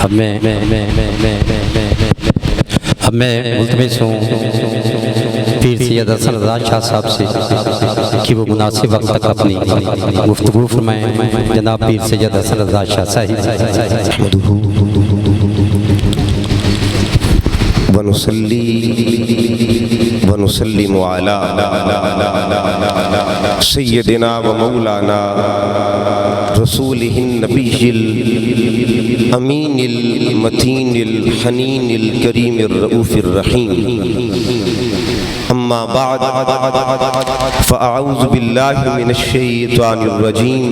اب میں ملتمس ہوں پیر سید حسن رضا شاہ صاحب سے کہ وہ مناسب وقت تک اپنی گفتگو فرمائیں۔ جناب پیر سید حسن رضا شاہ صاحب ونسلم علی سیدنا و مولانا رسولہ النبی الامین المتین الحنین الکریم الرؤوف الرحیم، اما بعد فاعوذ باللہ من الشیطان الرجیم،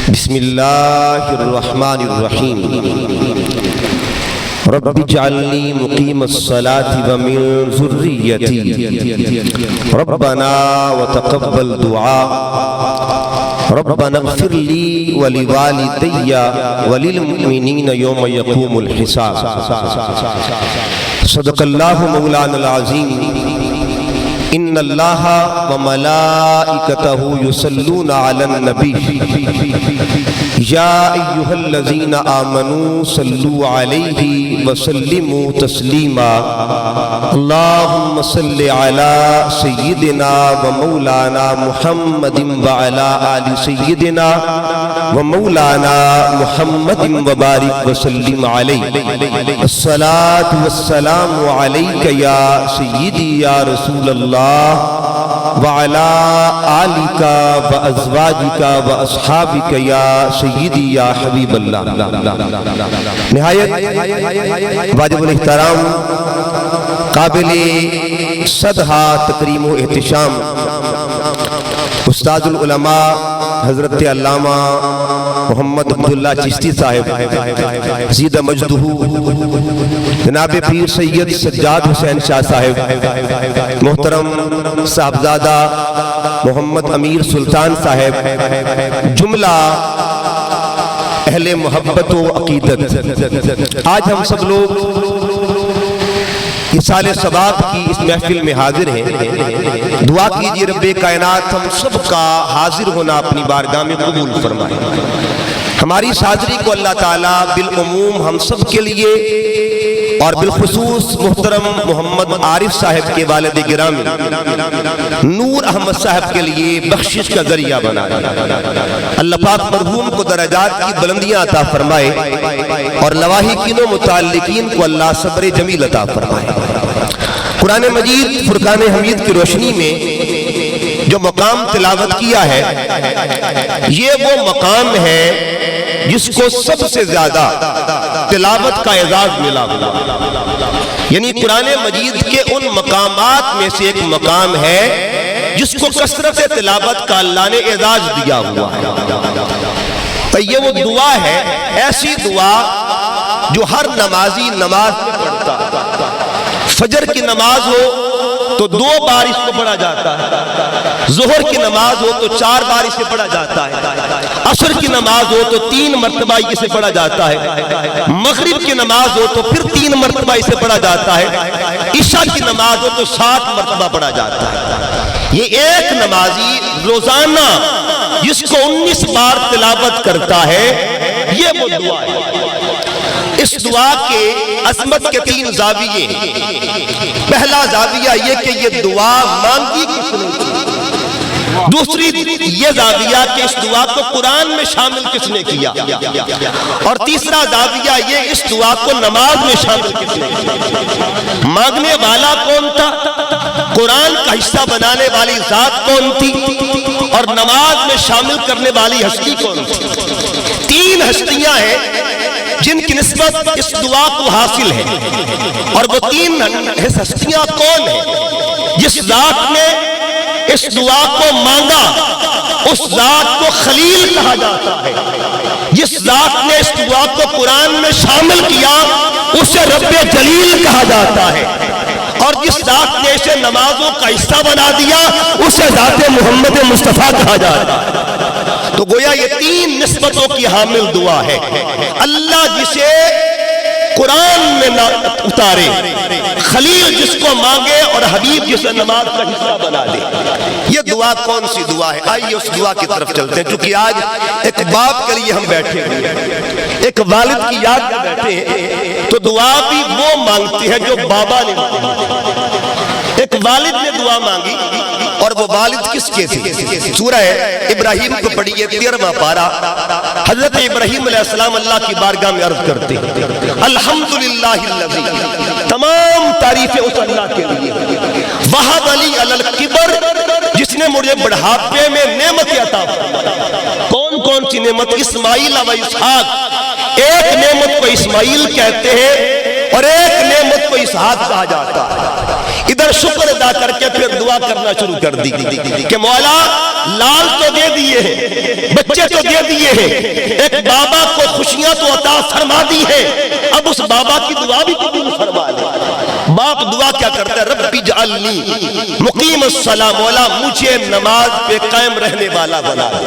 بسم اللہ الرحمن الرحیم، رب اجعلنی مقیم الصلاة ومن ذریتی ربنا وتقبل دعاء، ربنا اغفر لی ولوالدی وللمؤمنین یوم یقوم الحساب۔ صدق اللہ مولانا العظیم۔ ان اللہ وملائکتہ یصلون علی النبی یا ایہا الذین آمنوا صلوا علیہ وسلموا تسلیما، اللہم صل علی سیدنا ومولانا محمد وعلی آل سیدنا ومولانا محمد وبارک وسلم علیہ، الصلاة والسلام علیک یا سیدی یا رسول اللہ وعلی آلک وازواجک واصحابک یا سیدی یا حبیب اللہ۔ نہایت واجب الاحترام، قابل صدحہ تکریم و احتشام استاد العلماء حضرت علامہ محمد عبداللہ چشتی صاحب زید مجدہ، جناب پیر سید سجاد حسین شاہ صاحب، محترم صاحبزادہ محمد امیر سلطان صاحب، جملہ اہل محبت و عقیدت، آج ہم سب لوگ سال ثواب کی اس محفل میں حاضر ہیں۔ دعا کیجئے رب کائنات ہم سب کا حاضر ہونا اپنی بارگاہ میں قبول فرمائے۔ ہماری حاضری کو اللہ تعالیٰ بالعموم ہم سب کے لیے اور بالخصوص محترم محمد عارف صاحب کے والد گرامی نور احمد صاحب کے لیے بخشش کا ذریعہ بنائے۔ اللہ پاک مرحوم کو درجات کی بلندیاں عطا فرمائے اور لواحقین و متعلقین کو اللہ صبر جمیل عطا فرمائے۔ قرآن مجید فرقان حمید کی روشنی میں جو مقام تلاوت کیا ہے، یہ وہ مقام ہے جس کو سب سے زیادہ تلاوت کا اعزاز ملا ہوا، یعنی قرآن مجید کے ان مقامات میں سے ایک مقام ہے جس کو کثرت تلاوت کا اللہ نے اعزاز دیا ہوا ہے۔ تو یہ وہ دعا ہے، ایسی دعا جو ہر نمازی نماز میں پڑھتا ہے۔ فجر کی نماز ہو تو 2 بار اس کو پڑھا جاتا ہے، ظہر کی نماز ہو تو 4 بار اسے پڑھا جاتا ہے، عصر کی نماز ہو تو 3 مرتبہ اسے پڑھا جاتا ہے، مغرب کی نماز ہو تو پھر 3 مرتبہ اسے پڑھا جاتا ہے، عشاء کی نماز ہو تو 7 مرتبہ پڑھا جاتا ہے۔ یہ ایک نمازی روزانہ جس کو 19 بار تلاوت کرتا ہے، یہ وہ دعا ہے۔ اس دعا کے عظمت کے 3 زاویے ہیں۔ پہلا زاویہ یہ کہ یہ دعا مانگی کس نے کی، دوسری یہ زاویہ کہ اس دعا کو قرآن میں شامل کس نے کیا، اور تیسرا زاویہ یہ اس دعا کو نماز میں شامل کس نے کیا۔ مانگنے والا کون تھا، قرآن کا حصہ بنانے والی ذات کون تھی، اور نماز میں شامل کرنے والی ہستی کون تھی۔ 3 ہستیاں ہیں جن کی نسبت اس دعا کو حاصل ہے، اور وہ 3 ہستیاں کون ہیں؟ جس ذات نے اس دعا کو مانگا اس ذات کو خلیل کہا جاتا ہے، جس ذات نے اس دعا کو قرآن میں شامل کیا اسے رب جلیل کہا جاتا ہے، اور جس ذات نے اسے نمازوں کا حصہ بنا دیا اسے ذات محمد مصطفیٰ کہا جاتا ہے۔ تو گویا یہ 3 نسبتوں کی حامل دعا ہے۔ اللہ جسے قرآن میں نہ اتارے، خلیل جس کو مانگے اور حبیب جسے نماز کا حصہ بنا دے۔ یہ دعا کون سی دعا ہے؟ آئیے اس دعا کی طرف چلتے ہیں، چونکہ آج ایک باپ کے لیے ہم بیٹھے ہوئے ہیں، ایک والد کی یاد میں بیٹھے ہیں، تو دعا بھی وہ مانگتے ہیں جو بابا نے مانگی۔ ایک والد نے دعا مانگی، اور وہ والد کس کے تھے؟ سورہ ابراہیم کو پڑھیے 13واں پارہ۔ حضرت ابراہیم علیہ السلام اللہ کی بارگاہ میں عرض کرتے ہیں الحمدللہ الذی، تمام تعریفیں اس اللہ کے لیے، وہب لی علی الکبر، جس نے مجھے بڑھاپے میں نعمت عطا فرمائی۔ کون کون سی نعمت؟ اسماعیل و اسحاق۔ ایک نعمت کو اسماعیل کہتے ہیں اور ایک نعمت کو اسحاق کہا جاتا ہے۔ ادھر شکر ادا کر کے پھر دعا کرنا شروع کر دی کہ مولا لال تو دے دیے ہیں، بچے تو دے دیے ہیں، ایک بابا کو خوشیاں تو عطا فرما دی ہے، اب اس بابا کی دعا بھی قبول فرما لے۔ باپ دعا کیا کرتا ہے؟ رب اجعلنی مقیم الصلاۃ، مولا مجھے نماز پہ قائم رہنے والا بنا دے،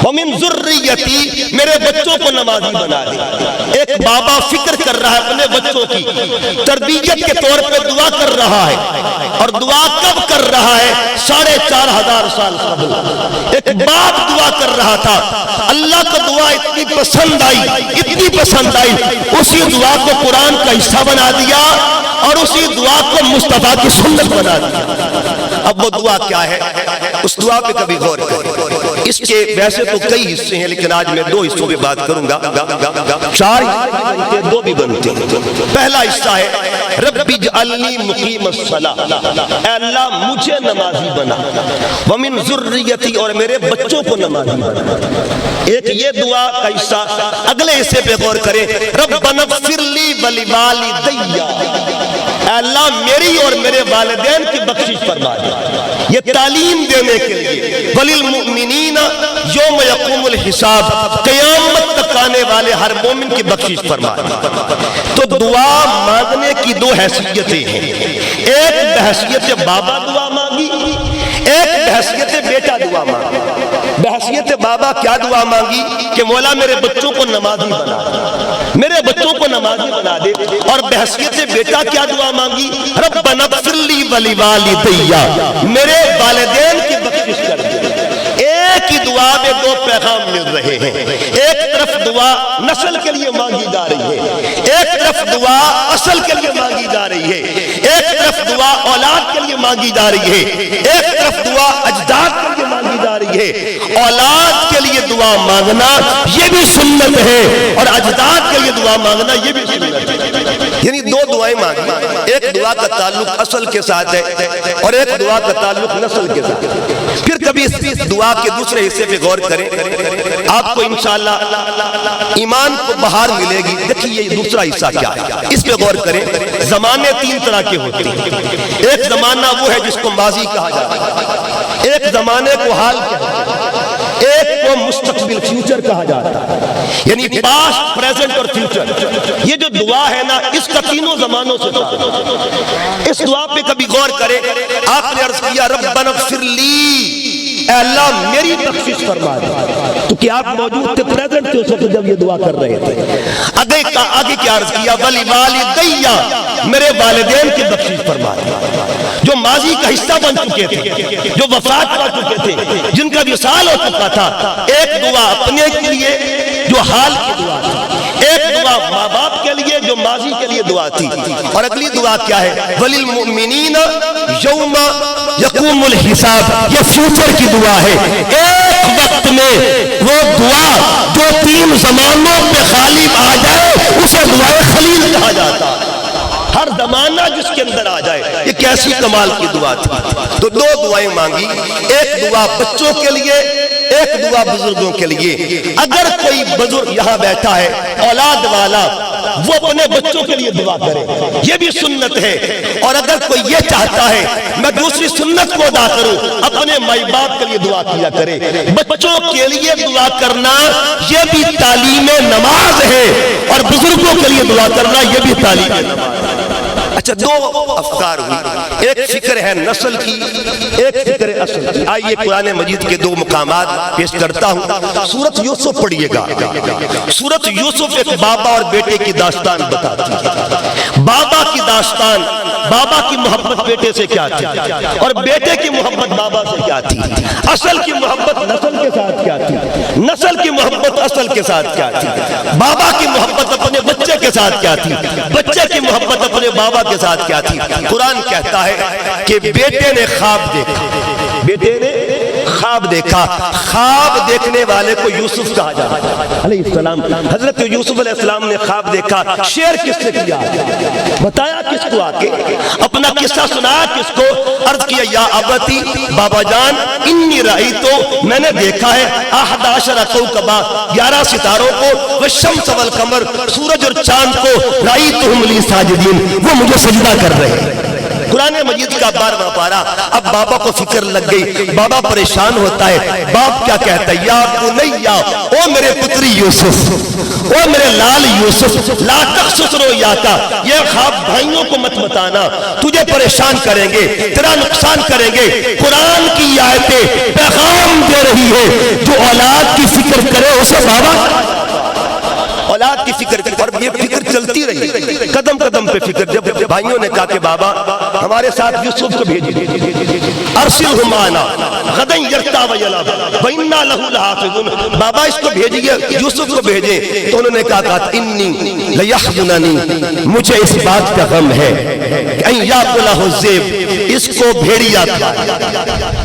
ومن ذریتی، میرے بچوں کو نمازی بنا دے۔ ایک بابا فکر کر رہا ہے اپنے بچوں کی، تربیت کے طور پہ دعا کر رہا ہے، اور دعا کب کر رہا ہے؟ 4500 سال قبل ایک باپ دعا کر رہا تھا، اللہ کو دعا اتنی پسند آئی، اتنی پسند آئی، اسی دعا کو قرآن کا حصہ بنا دیا اور اسی دعا کو مصطفیٰ کی سنت بنا دیا۔ اب وہ دعا کیا ہے؟ اس دعا پہ کبھی غور کریں۔ اس کے ویسے تو کئی حصے ہیں، لیکن آج میں 2 حصوں پہ بات کروں گا، 4 بنتے 2 بھی بنتے ہیں۔ پہلا حصہ ہے رب اجعلنی مقیم الصلاۃ، اے اللہ مجھے نمازی بنا، ومن ذریتی، اور میرے بچوں کو نمازی بنا۔ ایک یہ دعا کا حصہ۔ اگلے حصے پہ غور کریں، ربنا اغفر لی ولوالدی، اے اللہ میری اور میرے والدین کی بخشش فرما دے۔ یہ تعلیم دینے کے لیے وللمؤمنین یوم یقوم الحساب، قیامت تک آنے والے ہر مومن کی بخشش فرما دے۔ تو دعا مانگنے کی 2 حیثیتیں ہیں، ایک بحیثیت بابا دعا مانگی، ایک بحیثیت بیٹا دعا مانگی۔ بحیثیت بابا کیا دعا مانگی کہ مولا میرے بچوں کو نمازی بنا دے، میرے بچوں کو نمازی بنا دے۔ اور بحیثیت بیٹا کیا دعا مانگی؟ ربنا اغفر لی ولوالدی، میرے والدین کی بخشش کر دے۔ ایک ہی دعا میں 2 پیغام مل رہے ہیں، ایک طرف دعا نسل کے لیے مانگی جا رہی ہے، ایک طرف دعا اصل کے لیے مانگی جا رہی ہے، ایک طرف دعا اولاد کے لیے مانگی جا رہی ہے، ایک طرف دعا اجداد کے لیے مانگی جا رہی ہے۔ اولاد کے لیے دعا مانگنا یہ بھی سنت ہے، اور اجداد کے لیے دعا مانگنا یہ بھی سنت ہے۔ یعنی 2 دعائیں مانگی، ایک دعا کا تعلق اصل کے ساتھ ہے اور ایک دعا کا تعلق نسل کے ساتھ ہے۔ پھر کبھی اس دعا کے دوسرے حصے پہ غور کریں، آپ کو انشاءاللہ ایمان کو بہار ملے گی۔ دیکھیے یہ دوسرا حصہ کیا ہے، اس پہ غور کریں۔ زمانے 3 طرح کے ہوتے ہیں، ایک زمانہ وہ ہے جس کو ماضی کہا جاتا ہے، ایک زمانے کو حال کہتے ہیں، ایک کو مستقبل فیوچر کہا جاتا ہے، یعنی پاسٹ، پریزنٹ اور فیوچر۔ یہ جو دعا ہے نا، اس کا تینوں زمانوں سے تعلق۔ اس دعا پہ کبھی غور کریں۔ آپ نے عرض کیا ربنا اغفر لی، اے اللہ میری بخشش فرما دے، تو کیا آپ موجود تھے، پریزنٹ تھے اس وقت جب یہ دعا کر رہے تھے؟ آگے کیا عرض کیا؟ ولیوالدی، میرے والدین کی بخشش فرما دے، جو ماضی کا حصہ بن چکے تھے، جو وفات پا چکے تھے، جن کا وصال ہو چکا تھا۔ ایک دعا اپنے کے لیے جو حال کی دعا تھی، ایک دعا ماں باپ کے لیے جو ماضی کے لیے دعا تھی، اور اگلی دعا کیا ہے؟ وللمؤمنین یوم یقوم الحساب، یہ فیوچر کی دعا ہے۔ ایک وقت میں وہ دعا جو 3 زمانوں پہ غالب آ جائے اسے دعائے خلیل کہا جاتا ہے۔ ہر زمانہ جس کے اندر آ جائے، یہ کیسی کمال کی دعا تھی۔ تو 2 دعائیں مانگی، ایک دعا بچوں کے لیے، ایک دعا بزرگوں کے لیے۔ اگر کوئی بزرگ یہاں بیٹھا ہے اولاد والا، وہ اپنے بچوں کے لیے دعا کرے، یہ بھی سنت ہے۔ اور اگر کوئی یہ چاہتا ہے میں دوسری سنت کو ادا کروں، اپنے مائی باپ کے لیے دعا کیا کرے۔ بچوں کے لیے دعا کرنا یہ بھی تعلیم نماز ہے، اور بزرگوں کے لیے دعا کرنا یہ بھی تعلیم نماز ہے۔ اچھا دو افکار ہوئی، ایک فکر ہے نسل کی، ایک فکر ہے اصل کی۔ آئیے قرآن مجید کے دو مقامات پیش کرتا ہوں۔ سورۃ یوسف پڑھیے گا۔ سورۃ یوسف ایک بابا اور بیٹے کی داستان بتاتی ہے۔ بابا کی داستان، بابا کی محبت بیٹے سے کیا تھی اور بیٹے کی محبت بابا سے کیا تھی، اصل کی محبت نسل کے ساتھ کیا تھی، نسل کی محبت اصل کے ساتھ کیا تھی، بابا کی محبت اپنے بچے کے ساتھ کیا تھی، بچے کی محبت اپنے بابا کے ساتھ کیا تھی۔ قرآن کہتا ہے کہ بیٹے نے خواب دیکھا، بیٹے نے خواب دیکھا۔ خواب دیکھنے والے کو یوسف کہا جاتا ہے علیہ السلام۔ حضرت یوسف علیہ السلام نے خواب دیکھا، شیئر کس سے کیا، بتایا کس کو، آ کے اپنا قصہ سنایا کس کو، عرض کیا یا ابتی، بابا جان انی رأیتو، میں نے دیکھا ہے 11 کوکبا، 11 ستاروں کو، والشمس والقمر، سورج اور چاند کو، رأیتہم لی ساجدین، وہ مجھے سجدہ کر رہے ہیں۔ قرآن مجید کا 12واں پارہ۔ اب بابا کو فکر لگ گئی، بابا پریشان ہوتا ہے۔ باپ کیا کہتا ہے، یا بنیا، او میرے پتری یوسف، او میرے لال یوسف، لا تقصص رؤیاکا، یہ خواب بھائیوں کو مت بتانا، تجھے پریشان کریں گے، تیرا نقصان کریں گے۔ قرآن کی آیتیں پیغام دے رہی ہے، جو اولاد کی فکر کرے اسے بابا اولاد کی فکر کی، اور یہ فکر چلتی رہی قدم قدم پہ فکر۔ جب بھائیوں نے کہا کہ بابا ہمارے ساتھ یوسف کو بھیجیے، ارسلہ معنا غدا یرتع ویلعب وانا لہ لحافظون، بابا اس کو بھیجیے، یوسف کو بھیجیں۔ تو انہوں نے کہا انی لیحزننی، مجھے اس بات کا غم ہے ان یاکلہ الذئب، اس کو بھیڑیا کھائے۔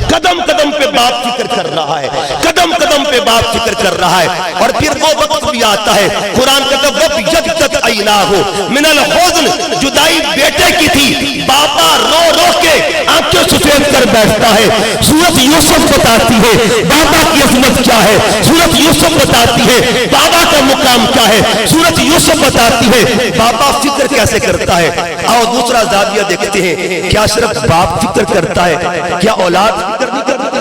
قدم قدم پہ باپ فکر کر رہا ہے، قدم قدم پہ باپ فکر کر رہا ہے۔ اور پھر وہ وقت بھی آتا ہے، قرآن کہتا ہے وَبْيَضَّتْ عَيْنَاهُ مِنَ الْحُزْنِ، جدائی بیٹے کی تھی، باپا رو رو کے آنکھیں سفید کر بیٹھتا ہے۔ سورۃ یوسف بتاتی ہے بابا کی عظمت کیا ہے، سورۃ یوسف بتاتی ہے بابا کا مقام کیا ہے، سورۃ یوسف بتاتی ہے بابا فکر کیسے کرتا ہے۔ آؤ دوسرا زاویہ دیکھتے ہیں، کیا صرف باپ فکر کرتا ہے، کیا اولاد فکر نہیں کرتا؟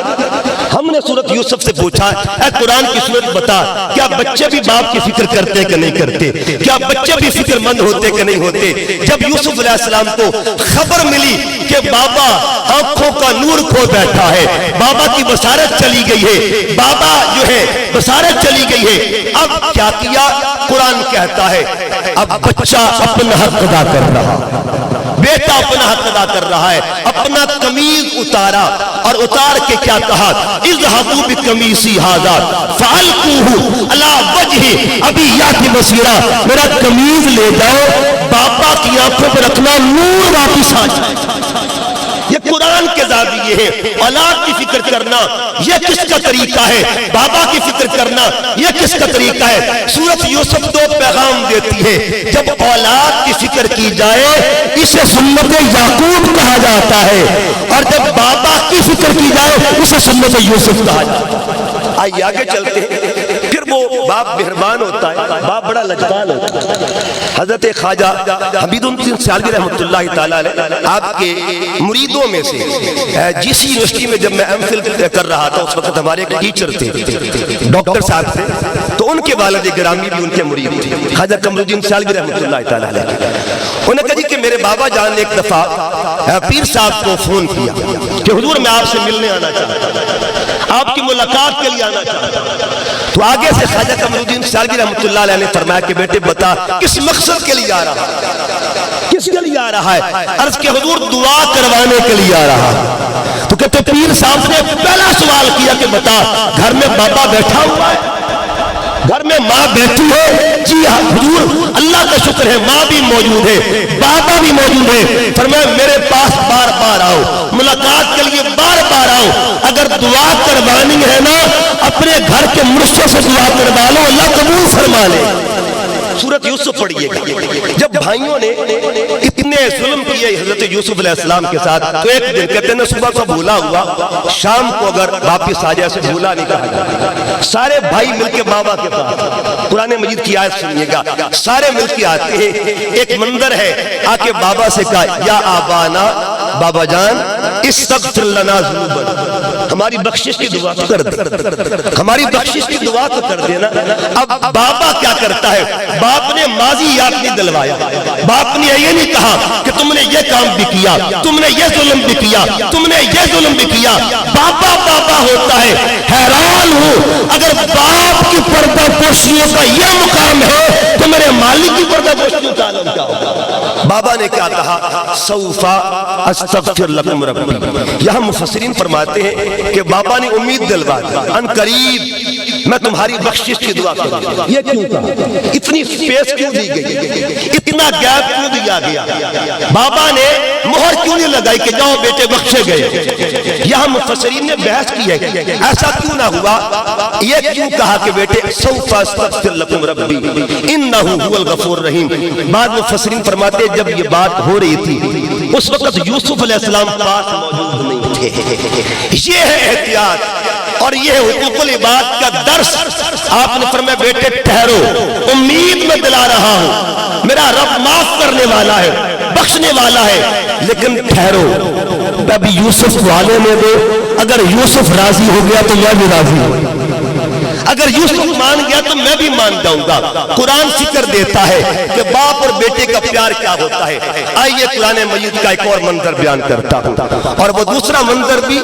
ہم نے سورۃ یوسف سے پوچھا، اے قرآن کی سورت بتا، کیا بچے بھی باپ کی فکر کرتے کہ نہیں کرتے، کیا بچے بھی فکر مند ہوتے کہ نہیں ہوتے؟ جب یوسف علیہ السلام کو خبر ملی کہ بابا آنکھوں کا نور کھو بیٹھا ہے، بابا کی بصارت چلی گئی ہے، بابا جو ہے بصارت چلی گئی ہے، اب کیا کیا؟ قرآن کہتا ہے اب بچہ اپنا حق ادا کر رہا، بیٹا اپنا حق ادا کر رہا ہے، اپنا قمیض اتارا اور اتار کے کیا کہا، اذهبوا بقمیصی ھذا فالقوہ علی وجہ ابی یاتی بصیرا، میرا قمیض لے جاؤ، باپا کی آنکھوں پر رکھنا، نور واپس آ جائے۔ یہ قرآن کے زاویے ہیں۔ اولاد کی فکر کرنا یہ کس کا طریقہ ہے، بابا کی فکر کرنا یہ کس کا طریقہ ہے۔ سورۃ یوسف دو پیغام دیتی ہے، جب اولاد کی فکر کی جائے اسے سنت یعقوب کہا جاتا ہے، اور جب بابا کی فکر کی جائے اسے سنت یوسف کہا جاتا ہے۔ آئیے آگے چلتے ہیں۔ پھر وہ باپ مہربان ہوتا ہے، باپ بڑا لجپال ہوتا ہے۔ حضرت خواجہ حمید الدین سیالوی رحمۃ اللہ تعالیٰ علیہ آپ کے مریدوں میں سے، جس یونیورسٹی میں جب میں ایم فل کر رہا تھا اس وقت ہمارے ایک ٹیچر تھے، ڈاکٹر صاحب تھے، تو ان کے والد گرامی بھی ان کے مرید تھے، خواجہ قمر الدین سیالوی رحمۃ اللہ تعالیٰ علیہ۔ انہوں نے کہا جی کہ میرے بابا جان نے ایک دفعہ پیر صاحب کو فون کیا کہ حضور میں آپ سے ملنے آنا چاہتا ہوں، آپ کی ملاقات کے لیے آنا چاہتا ہوں۔ تو آگے سے خواجہ قمر الدین سیالوی رحمۃ اللہ علیہ نے فرمایا کہ بیٹے بتا کس مقصد کے لیے آ رہا ہے، کس کے لیے آ رہا ہے؟ عرض کہ حضور دعا کروانے کے لیے آ رہا ہے۔ تو کہتے پیر صاحب نے پہلا سوال کیا کہ بتا گھر میں بابا بیٹھا ہوا ہے، گھر میں ماں بیٹھی ہے؟ جی ہاں حضور اللہ کا شکر ہے ماں بھی موجود ہے، بابا بھی موجود ہے۔ فرمایا میرے پاس بار بار آؤ، ملاقات کے لیے بار بار آؤ، اگر دعا کروانی ہے نا اپنے گھر کے مرشد سے دعا کروا لو، اللہ قبول فرما لے۔ سورۃ یوسف پڑھیے گا۔ جب بھائیوں نے اتنے ظلم کیے حضرت یوسف علیہ السلام کے ساتھ، تو ایک دن کہتے ہیں صبح کو بھولا ہوا شام کو اگر واپس آ جائے سے بھولا نہیں کہا جائے، سارے بھائی مل کے بابا کے پاس، قرآن مجید کی آیت سنیے گا، سارے مل کے آتے ہیں، ایک منظر ہے، آ کے بابا سے کہا یا آبانا، بابا جان استغفر لنا ذنوبنا، ہماری بخشش کی دعا تو کر دے، ہماری بخشش کی دعا تو کر دینا۔ اب بابا کیا کرتا ہے؟ باپ نے ماضی یاد نہیں دلوایا، باپ نے یہ نہیں کہا کہ تم نے یہ کام بھی کیا، تم نے یہ ظلم بھی کیا، تم نے یہ ظلم بھی کیا۔ بابا بابا ہوتا ہے۔ حیران ہوں اگر باپ کی پردہ پوشیوں کا یہ مقام ہے تو میرے مالک کی پردہ پوشیوں کا عالم کیا ہوگا؟ بابا نے کیا کہا؟ سوفا استغفر لکم ربی۔ یہاں مفسرین فرماتے ہیں کہ بابا نے امید دلوا دی، ان قریب میں تمہاری بخشش کی دعا کروں گا۔ یہ کیوں کہا؟ اتنی سپیس کیوں دی گئی؟ اتنا گیپ کیوں دیا گیا؟ بابا نے مہر کیوں نہیں لگائی کہ جاؤ بیٹے بخشے گئے؟ یہاں مفسرین نے بحث کی ہے ایسا کیوں نہ ہوا؟ یہ کیوں کہا کہ بیٹے سوف استغفر لکم ربی انہ هو الغفور الرحیم؟ بعض مفسرین فرماتے ہیں جب یہ بات ہو رہی تھی اس وقت یوسف علیہ السلام پاس موجود نہیں تھے۔ یہ ہے احتیاط اور یہ حقوق العباد کا درس۔ آپ نے فرمایا بیٹے ٹھہرو، امید میں دلا رہا ہوں، میرا رب معاف کرنے والا ہے، بخشنے والا ہے، لیکن ٹھہرو، ابھی یوسف کو آنے میں دو۔ اگر یوسف راضی ہو گیا تو میں بھی راضی ہوں، اگر یوسف مان گیا تو میں بھی مان جاؤں گا۔ قرآن فکر دیتا ہے کہ باپ اور بیٹے کا پیار کیا ہوتا ہے۔ آئیے قرآن مجید کا ایک اور منظر بیان کرتا ہوں، اور وہ دوسرا منظر بھی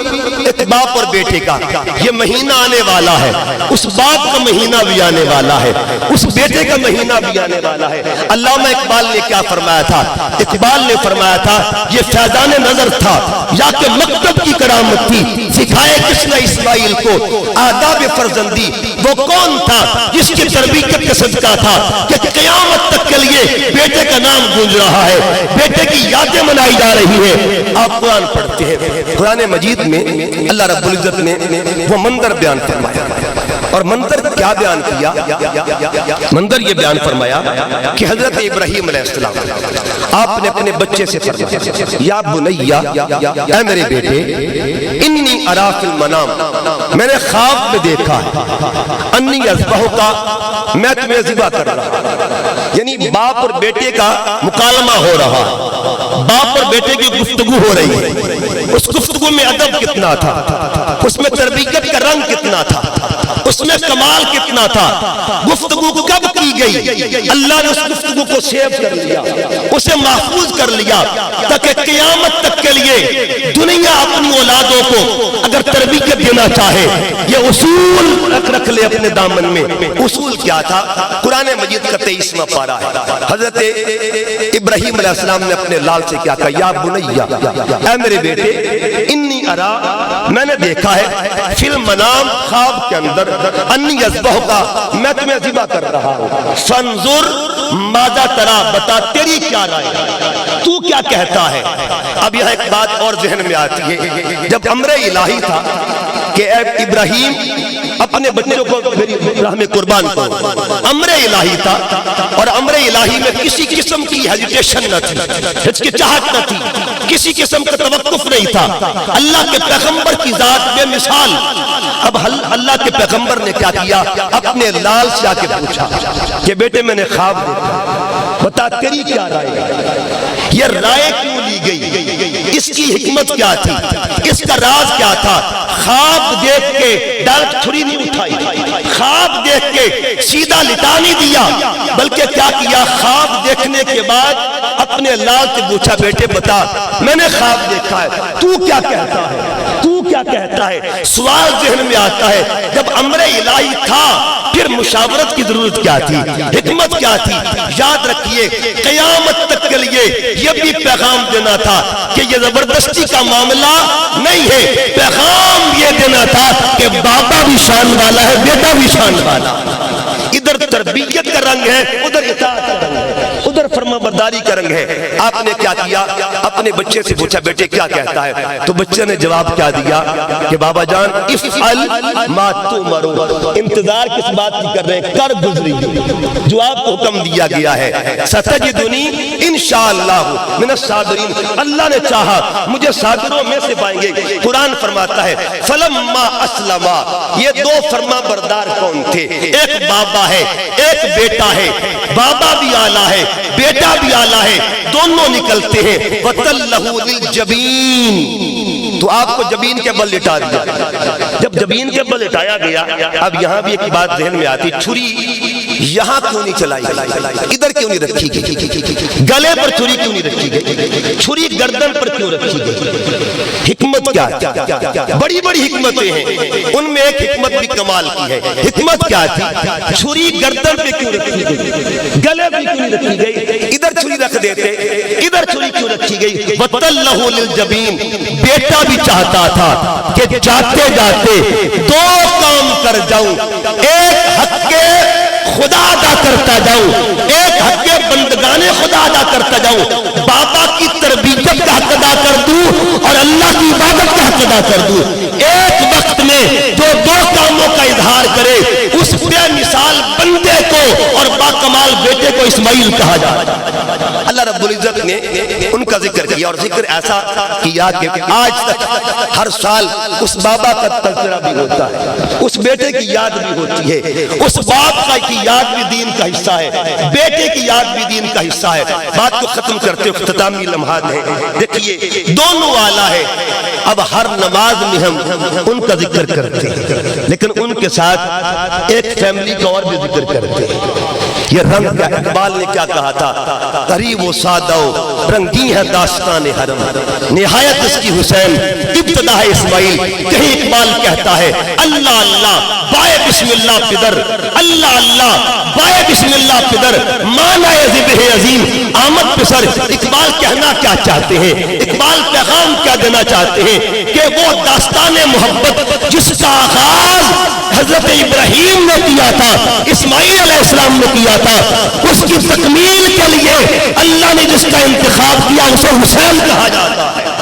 ایک باپ اور بیٹے کا۔ یہ مہینہ آنے والا ہے، اس باپ کا مہینہ بھی آنے والا ہے، اس بیٹے کا مہینہ بھی آنے والا ہے۔ علامہ اقبال نے کیا فرمایا تھا؟ اقبال نے فرمایا تھا یہ فیضان نظر تھا یا کہ مکتب کی کرامت تھی، سکھائے کس نے اسماعیل کو آداب فرزندی؟ وہ کون تھا جس کی تربیت کا صدقہ تھا کہ قیامت تک کے لیے بیٹے کا نام گونج رہا ہے، بیٹے کی یادیں منائی جا رہی ہے۔ آپ قرآن پڑھتے ہیں، قرآن مجید میں اللہ رب العزت نے وہ منظر بیان فرمایا، اور منظر کیا بیان کیا؟ منظر یہ بیان فرمایا کہ حضرت ابراہیم علیہ السلام آپ نے اپنے بچے سے فرمایا یا بنیا، اے میرے بیٹے، انی ارا فی المنام، میں نے خواب میں دیکھا ہے، انی اذبحک، میں تمہیں ذبح کر رہا۔ یعنی باپ اور بیٹے کا مکالمہ ہو رہا، باپ اور بیٹے کی گفتگو ہو رہی ہے۔ اس گفتگو میں ادب کتنا تھا، اس میں تربیت کا رنگ کتنا تھا، اس میں کمال کتنا تھا۔ گفتگو کب کی گئی؟ اللہ نے اس گفتگو کو سیو کر لیا، اسے محفوظ کر لیا، تاکہ قیامت تک کے لیے دنیا اپنی اولادوں کو اگر تربیت دینا چاہے یہ اصول رکھ لے اپنے دامن میں۔ اصول کیا تھا؟ قرآن مجید کا 23واں پارہ ہے۔ حضرت ابراہیم علیہ السلام نے اپنے لال سے کیا کہا؟ یا بنیا، اے میرے بیٹے، انی ارا، میں نے دیکھا ہے فی المنام، خواب کے اندر، انی اذبحک، میں تمہیں ذبح کر رہا ہوں، فانظر ماذا تری، بتا تیری کیا رائے، تو کیا کہتا ہے؟ اب یہاں ایک بات اور ذہن میں آتی ہے، جب امر الہی تھا کہ اے ابراہیم اپنے بچوں کو میری راہ میں قربان کرو، امر الہی تھا، اور امر الہی میں کسی قسم کی ہیزیٹیشن نہ تھی، ہچکچاہٹ نہ تھی، کسی قسم کا توقف نہیں تھا۔ اللہ کے پیغمبر کی ذات بے مثال۔ اب اللہ کے پیغمبر نے کیا کیا؟ اپنے لال سے آ کے پوچھا کہ بیٹے میں نے خواب دیکھا، بتا تیری کیا رائے ہے؟ یہ رائے کیوں لی گئی؟ اس کی حکمت کیا تھی؟ اس کا راز کیا تھا؟ خواب دیکھ کے ڈائریکٹ چھری نہیں اٹھائی، خواب دیکھ کے سیدھا لٹا نہیں دیا، بلکہ کیا کیا؟ خواب دیکھنے کے بعد اپنے لال سے پوچھا بیٹے بتا میں نے خواب دیکھا ہے، تو کیا کہتا ہے؟ تو کیا کہتا ہے؟ سوال ذہن میں آتا ہے جب امر الہی تھا پھر مشاورت کی ضرورت کیا تھی، حکمت کیا تھی؟ یاد رکھیے قیامت تک کے لیے یہ بھی پیغام دینا تھا کہ یہ زبردستی کا معاملہ نہیں ہے، پیغام یہ دینا تھا کہ بابا بھی شان والا ہے، بیٹا بھی شان والا، ادھر تربیت کا رنگ ہے، ادھر اطاعت کا رنگ ہے، ادھر فرما برداری کا رنگ ہے۔ آپ نے کیا کیا؟ اپنے بچے سے پوچھا بیٹے کیا کہتا ہے؟ تو بچے نے جواب کیا دیا کہ بابا جان افعل ما تؤمر، انتظار کس بات کی کر رہے ہیں، کر گزری جو آپ کو حکم دیا گیا ہے، ستجدنی انشاءاللہ من الصابرین، اللہ نے چاہا مجھے صابروں میں سے پائیں گے۔ قرآن فرماتا ہے فلما اسلما، یہ دو فرما بردار کون تھے؟ ایک بابا ہے، ایک بیٹا ہے، بابا بھی آلہ ہے، بیٹا بھی آلہ ہے، دونوں نکلتے ہیں وَتَلَّهُ لِلْجَبِينِ، تو آپ کو جبین کے بل لٹا دیا۔ جب جبین کے بل لٹایا گیا، اب یہاں بھی ایک بات ذہن میں آتی، چھری یہاں کیوں نہیں چلائی گئی، ادھر کیوں نہیں رکھی گئی، گلے پر چھری کیوں نہیں رکھی گئی، چھری گردن پر کیوں رکھی گئی؟ حکمت کیا ہے؟ بڑی بڑی حکمتیں ہیں، ان میں ایک حکمت بھی کمال کی ہے۔ حکمت کیا تھی؟ چھری گردن پہ کیوں رکھی گئی، گلے پہ کیوں نہیں رکھی گئی، ادھر چھری رکھ دیتے، ادھر چھری کیوں رکھی گئی؟ وَتَلَّهُ لِلْجَبِينِ، بیٹا بھی چاہتا تھا کہ جاتے جاتے دو کام کر جاؤں، ایک حق کے خدا ادا کرتا جاؤں، ایک حق کے بندگان خدا ادا کرتا جاؤں، بابا کی تربیت کا حق ادا کر دوں اور اللہ کی عبادت کا حق ادا کر دوں۔ ایک وقت میں جو دو کاموں کا اظہار کرے، اس بے مثال بندے کو اور باکمال بیٹے کو اسماعیل کہا جاتا ہے۔ اللہ رب العزت نے ان کا ذکر کیا، اور ذکر ایسا کیا کہ آج تک ہر سال اس بابا کا تذکرہ بھی ہوتا ہے، اس بیٹے کی یاد بھی ہوتی ہے، اس باپ کی یاد بھی دین کا حصہ ہے، بیٹے کی یاد بھی دین کا حصہ ہے۔ بات کو ختم کرتے ہوئے اختتامی لمحات ہیں، دیکھیے دونوں والا ہے۔ اب ہر نماز میں ہم ان کا ذکر کرتے ہیں، لیکن ان کے ساتھ ایک فیملی کا اور بھی ذکر کرتے ہیں۔ یہ رنگ کا اقبال نے کیا کہا تھا، غریب و سادہ رنگی ہے داستان حرم، نہایت اس کی حسین ابتدا ہے اسماعیل۔ کہیں اقبال کہتا ہے اللہ اللہ بائے بسم اللہ پدر، اللہ اللہ بائے بسم اللہ پدر، مانا ذبح عظیم آمد پسر۔ اقبال کہنا کیا چاہتے ہیں، اقبال پیغام کیا دینا چاہتے ہیں کہ وہ داستان محبت جس کا آغاز حضرت ابراہیم نے کیا تھا، اسماعیل علیہ السلام نے کیا تھا، اس کی تکمیل کے لیے اللہ نے جس کا انتخاب کیا اسے حسین کہا جاتا ہے،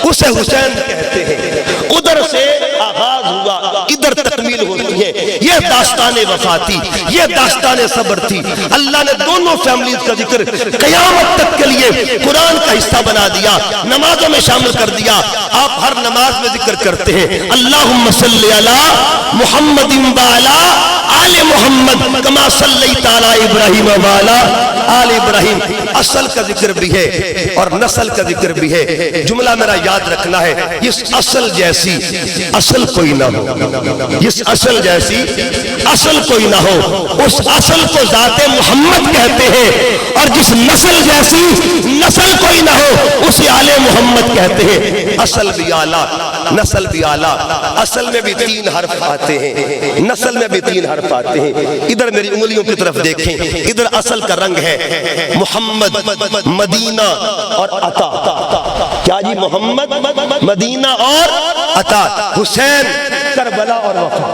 اسے حسین کہتے ہیں۔ ادھر سے آغاز ہوا، ادھر تکمیل ہوتی ہے۔ یہ داستان وفا تھی، یہ داستان صبر تھی۔ اللہ نے دونوں فیملیز کا ذکر قیامت تک کے لیے قرآن کا حصہ بنا دیا، نمازوں میں شامل کر دیا۔ آپ ہر نماز میں ذکر کرتے ہیں اللہم صلی علی محمد وعلی آل محمد کما صلیت علی ابراہیم وعلی آل ابراہیم۔ اصل کا ذکر بھی ہے اور نسل کا ذکر بھی ہے۔ جملہ میرا یاد رکھنا ہے، اس اصل جیسی اصل کوئی نہ ہو، اس اصل جیسی اصل کوئی نہ ہو۔ اس اصل کو ذات محمد کہتے ہیں، اور جس نسل جیسی نسل کوئی نہ ہو اسے آل محمد کہتے ہیں۔ اصل بھی اعلیٰ، نسل بھی اعلیٰ۔ اصل میں بھی 3 حرف آتے ہیں، نسل میں بھی 3 حرف آتے ہیں۔ ادھر میری انگلیوں کی طرف دیکھیں، ادھر اصل کا رنگ ہے محمد، مدینہ اور عطا۔ کیا جی؟ محمد، مدینہ اور عطا۔ حسین، کربلا اور وفا۔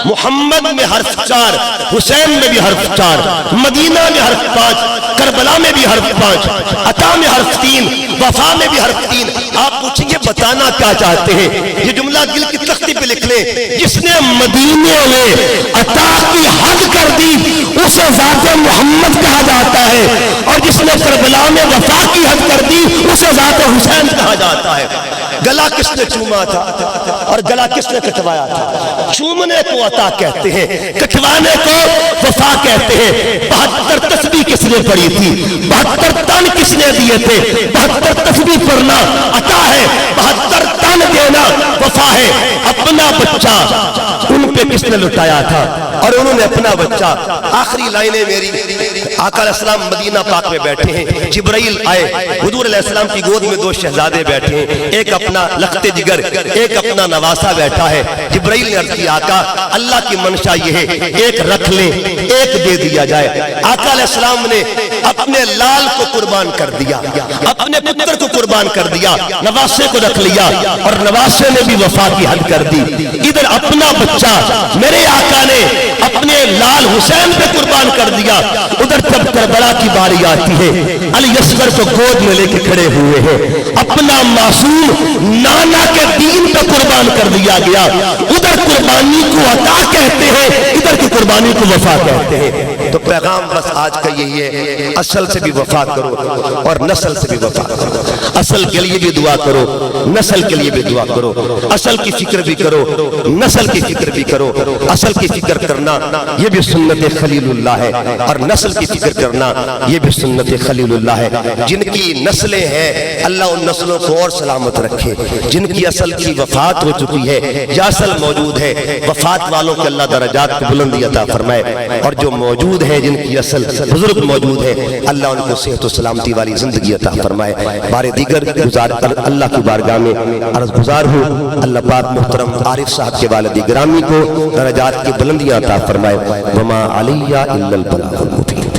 محمد میں حرف 4، حسین میں بھی حرف 4، مدینہ میں حرف 5، کربلا میں بھی حرف 5، عطا میں حرف 3، وفا میں بھی حرف 3۔ آپ پوچھیں گے بتانا کیا چاہتے ہیں؟ یہ جملہ دل کی تختی پہ لکھ لیں، جس نے مدینے میں عطا کی حد کر دی اسے ذات محمد کہا جاتا ہے، اور جس نے کربلا میں وفا کی حد کر دی اسے ذات حسین کہا جاتا ہے۔ گلا کس نے چوما تھا اور گلا کس نے کٹوایا تھا؟ چومنے کو عطا کہتے ہیں، کٹوانے کو وفا کہتے ہیں۔ 72 تسبیح کس نے پڑھی تھی؟ 72 تن کس نے دیے تھے؟ 72 تسبیح پڑھنا عطا ہے، 72 تن دینا وفا ہے۔ اپنا بچہ ان پہ کس نے لٹایا تھا اور انہوں نے اپنا بچہ۔ آخری لائنیں میری، آقا علیہ السلام مدینہ پاک میں بیٹھے ہیں، جبرائیل آئے، حضور علیہ السلام کی گود میں 2 شہزادے بیٹھے ہیں، ایک اپنا لخت جگر، ایک اپنا نواسا بیٹھا ہے۔ جبرائیل نے عرض کیا آقا اللہ کی منشا یہ ہے ایک رکھ لیں ایک دے دیا جائے۔ آقا علیہ السلام نے اپنے لال کو قربان کر دیا، اپنے پتر کو قربان کر دیا، نواسے کو رکھ لیا، اور نواسے نے بھی وفا کی حد کر دی۔ ادھر اپنا بچہ میرے آقا نے اپنے لال حسین پہ قربان کر دیا، ادھر جب کربلا کی باری آتی ہے علی اصغر کو گود میں لے کے کھڑے ہوئے ہیں، اپنا معصوم نانا کے دین پہ قربان کر دیا گیا۔ ادھر قربانی کو عطا کہتے ہیں، ادھر کی قربانی کو وفا کہتے ہیں۔ تو پیغام بس آج کا یہی ہے، اصل سے بھی وفا کرو اور نسل سے بھی وفا کرو، اصل کے لیے بھی دعا کرو، نسل کے لیے بھی دعا کرو، اصل کی فکر بھی کرو، نسل کی فکر بھی کرو۔ اصل کی فکر کرنا یہ بھی سنت خلیل اللہ ہے، اور نسل کی فکر کرنا یہ بھی سنت خلیل اللہ ہے۔ جن کی نسلیں ہیں اللہ ان نسلوں کو اور سلامت رکھے، جن کی اصل کی وفات ہو چکی ہے یا اصل موجود ہے، وفات والوں کے اللہ درجات کو بلندی عطا فرمائے، اور جو موجود ہیں جن کی اصل بزرگ موجود ہے اللہ ان کو صحت و سلامتی والی زندگی عطا فرمائے۔ بار دیگر اللہ کی بارگاہ میں عرض گزار ہوں، اللہ پاک محترم عارف صاحب کے والد گرامی کو درجات کی بلندیاں عطا فرمائے۔ وما علیہ الا البلاغ المبین۔